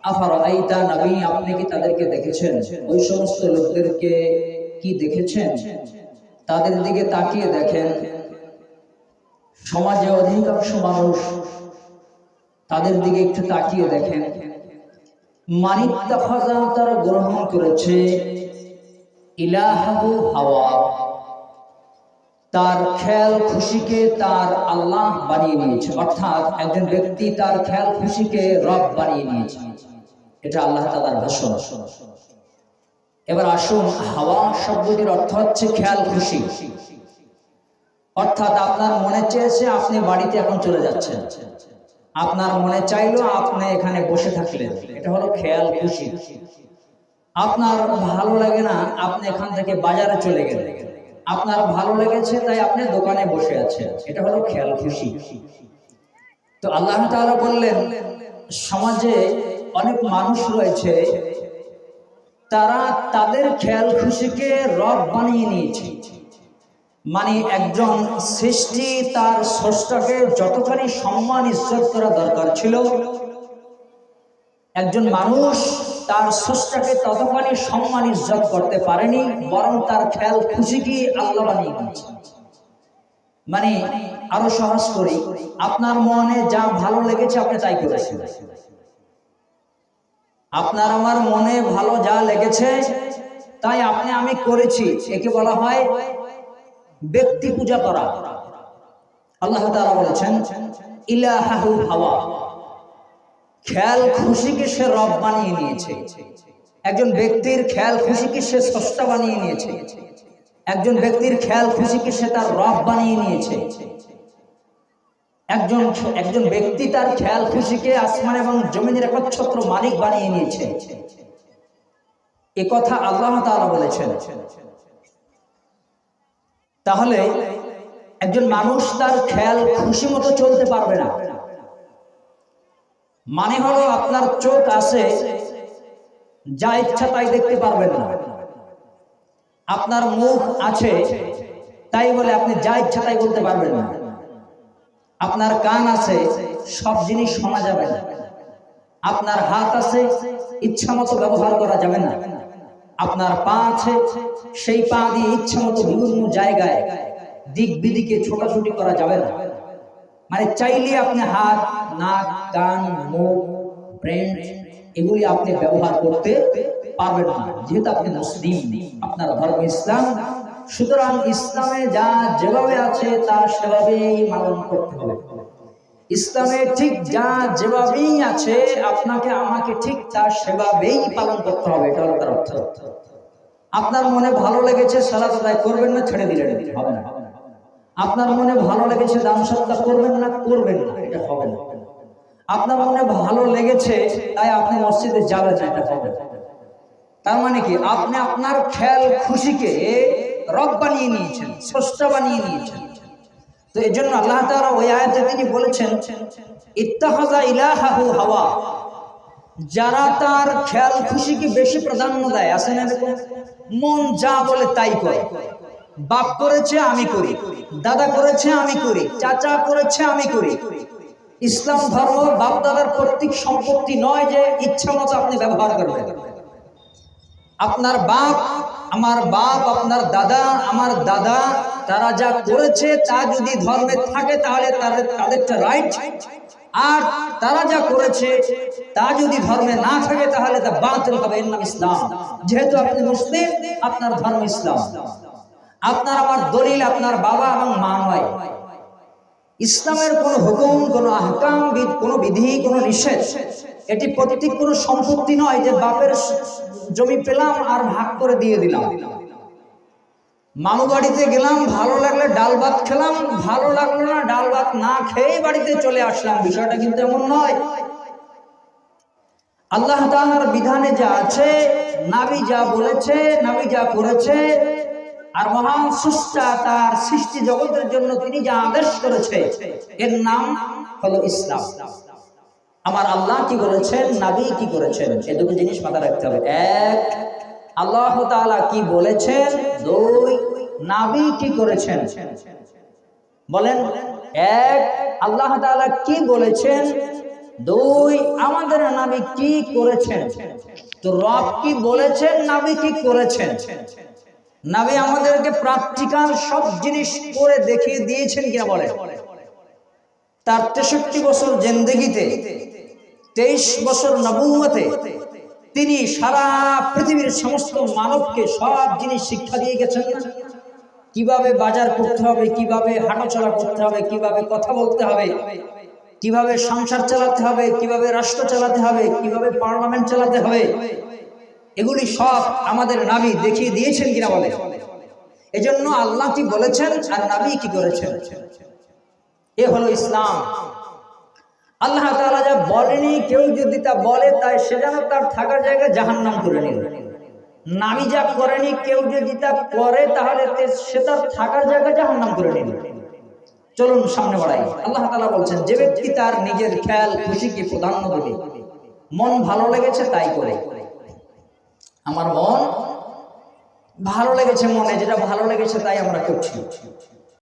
আফারাআইতা নবী, আপনি কি তাদেরকে দেখেছেন? ওই সমস্ত লোকদেরকে কি দেখেছেন? তাদের দিকে তাকিয়ে দেখেন, সমাজে অধিকাংশ মানুষ তাদের দিকে একটু তাকিয়ে দেখেন। মানিত্তাখাযা, তারা গ্রহণ করেছে ইলাহাহু হাওয়া, তার খেয়াল খুশিকে তার আল্লাহ বানিয়ে নিয়েছে। অর্থাৎ একজন ব্যক্তি তার খেয়াল খুশিকে রব বানিয়ে নিয়েছে, এটা আল্লাহ তাআলার ভাষণ। এবার আসুন, হাওয়া শব্দটির অর্থ হচ্ছে খেয়াল খুশি। অর্থাৎ আপনার মনে চেয়েছে আপনি বাড়িতে এখন চলে যাচ্ছেন, আপনার মনে চাইলো আপনি এখানে বসে থাকলেন, এটা হলো খেয়াল খুশি। আপনার ভালো লাগে না, আপনি এখান থেকে বাজারে চলে গেলেন, আপনার ভালো লেগেছে তাই আপনি দোকানে বসে আছেন, এটা হলো খেয়াল খুশি। তো আল্লাহ তাআলা বললেন, সমাজে অনেক মানুষ রয়েছে তারা তাদের খেয়াল খুশিকে রব বানিয়ে নিয়েছে। মানে একজন সৃষ্টি তার স্রষ্টাকে যতখানি সম্মান ইজ্জত করা দরকার ছিল, একজন মানুষ তার স্রষ্টাকে ততখানি সম্মান ইজ্জত করতে পারেনি, বরং তার খেয়াল খুশিকে আল্লাহ বানিয়ে নিয়েছে। মানে আরো সহজ করি, আপনার মনে যা ভালো লেগেছে আপনি তাই করেছেন। আপনার আমার মনে ভালো যা লেগেছে তাই আপনি আমি করেছি, একে বলা হয় ব্যক্তি পূজা করা। আল্লাহ তাআলা বলেছেন ইলাহাহু হাওয়া, খেয়াল খুশিকে সে রব বানিয়ে নিয়েছে। একজন ব্যক্তির খেয়াল খুশিকে সে স্রষ্টা বানিয়ে নিয়েছে, একজন ব্যক্তির খেয়াল খুশিকে সে তার রব বানিয়ে নিয়েছে। একজন ব্যক্তি তার খেয়াল খুশিকে আসমান এবং জমিনের একচ্ছত্র মালিক বানিয়ে নিয়েছে, এ কথা আল্লাহ তাআলা বলেছেন। তাহলে একজন মানুষ তার খেয়াল খুশি মতো চলতে পারবে না। মানে হলো আপনার চোখ আছে, যা ইচ্ছা তাই দেখতে পারবেন না। আপনার মুখ আছে, তাই বলে আপনি যা ইচ্ছা তাই বলতে পারবেন না। আপনার কান আছে, সব জিনিস শোনা যাবে না। আপনার হাত আছে, ইচ্ছা মতো ব্যবহার করা যাবে না। আপনার পা আছে, সেই পা দিয়ে ইচ্ছা মতো বিভিন্ন জায়গায় দিক বিদিকে ছোটাছুটি করা যাবে না। মানে চাইলে আপনি হাত, নাক, কান, মুখ, ব্রেন এগুলি আপনি ব্যবহার করতে পারবেন না, যেহেতু আপনি মুসলিম, আপনার ধর্ম ইসলাম। সুতরাং ইসলামে যা যেভাবে আছে তা সেভাবেই পালন করতে হবে। ইসলামে ঠিক যা যেভাবেই আছে আপনাকে আমাকে ঠিক তা সেভাবেই পালন করতে হবে, এটা হলো তার অর্থ। আপনার মনে ভালো লেগেছে সালাত আদায় করবেন না, ছেড়ে দিলেন, হবে না। আপনার মনে ভালো লেগেছে দান সদকা করবেন না, করবেন না, এটা হবে না। আপনার মনে ভালো লেগেছে তাই আপনি মসজিদে যাবেন না, এটা হবে না। তার মানে কি, আপনি আপনার খেয়াল খুশিকে রব বানিয়ে নিয়েছেন, স্রষ্টা বানিয়ে নিয়েছেন। তো এই জন্য আল্লাহ তাআলা ওই আয়াতে তিনি বলেছেন ইত্তাখাযা ইলাহাহু হাওয়া, যারা তার খেয়াল খুশিকে বেশি প্রাধান্য দেয়, আছে না এরকম, মন যা বলে তাই করে। বাপ করেছে আমি করি, দাদা করেছে আমি করি, চাচা করেছে আমি করি। ইসলাম ধর্ম বাপ দাদার কর্তৃক সম্পত্তি নয় যে ইচ্ছা মতো আপনি ব্যবহার করবেন। আপনার বাপ, আমার বাপ, আপনার দাদা, আমার দাদা, তারা যা করেছে তা যদি ধর্মে থাকে তাহলে তাদেরটা রাইট, আর তারা যা করেছে তা যদি ধর্মে না থাকে তাহলে তা বাতিল হবে। এর নাম ইসলাম। যেহেতু আপনি মুসলিম, আপনার ধর্ম ইসলাম। আপনার আমার দলিল আপনার বাবা এবং মা নয়। ইসলামের কোন হুকুম, কোন আহকাম, কোন বিধি, কোন নিষেধ, এটি প্রত্যেক কোন সম্পত্তি নয় যে বাপের জমি পেলাম আর ভাগ করে দিয়ে দিলাম। মামু বাড়িতে গেলাম, ভালো লাগলে ডাল ভাত খেলাম, ভালো লাগলো না ডাল ভাত না খেয়ে বাড়িতে চলে আসলাম, বিষয়টা কিন্তু এমন নয়। আল্লাহ তাআলার বিধানে যা আছে, নবী যা বলেছে, নবী যা করেছে, আর মহান স্রষ্টা তার সৃষ্টি জগতের জন্য তিনি যা আদেশ করেছে, এর নাম হলো ইসলাম। আমার আল্লাহ কি বলেছেন, নবী কি করেছেন, এই দুটো জিনিস মাথায় রাখতে হবে। এক, আল্লাহ তাআলা কি বলেছেন। দুই, নবী কি করেছেন। বলেন, এক, আল্লাহ তাআলা কি বলেছেন, দুই, আমাদের নবী কি করেছেন? তো রব কি বলেছেন, নবী কি করেছেন? নবী আমাদেরকে প্র্যাকটিক্যাল সব জিনিস করে দেখিয়ে দিয়েছেন কিনা বলে। তার 63 বছর জিন্দেগিতে, 23 বছর নবুয়তে তিনি সারা পৃথিবীর সমস্ত মানবকে সব জিনিস শিক্ষা দিয়ে গেছেন। কিভাবে বাজার করতে হবে, কিভাবে হাঁটাচলা করতে হবে, কিভাবে কথা বলতে হবে, কিভাবে সংসার চালাতে হবে, কিভাবে রাষ্ট্র চালাতে হবে, কিভাবে পার্লামেন্ট চালাতে হবে, এগুলি সব আমাদের নবী দেখিয়ে দিয়েছেন কিনা বলে। এজন্য আল্লাহ কি বলেছেন আর নবী কি করেছেন, এ হলো ইসলাম। আল্লাহ তাআলা যা বলেনি, কেউ যদি তা বলে তাই সে যেন তার থাকার জায়গা জাহান্নাম করে নিল। নবী যা করেনি, কেউ যদি তা করে তাহলে সে তার থাকার জায়গা জাহান্নাম করে নিল। চলুন সামনে বাড়াই। আল্লাহ তাআলা বলছেন, যে ব্যক্তি তার নিজের খেয়াল খুশিকে প্রাধান্য দেবে, মন ভালো লেগেছে তাই করে। আমার মন ভালো লেগেছে, মনে যেটা ভালো লেগেছে তাই আমরা করছি।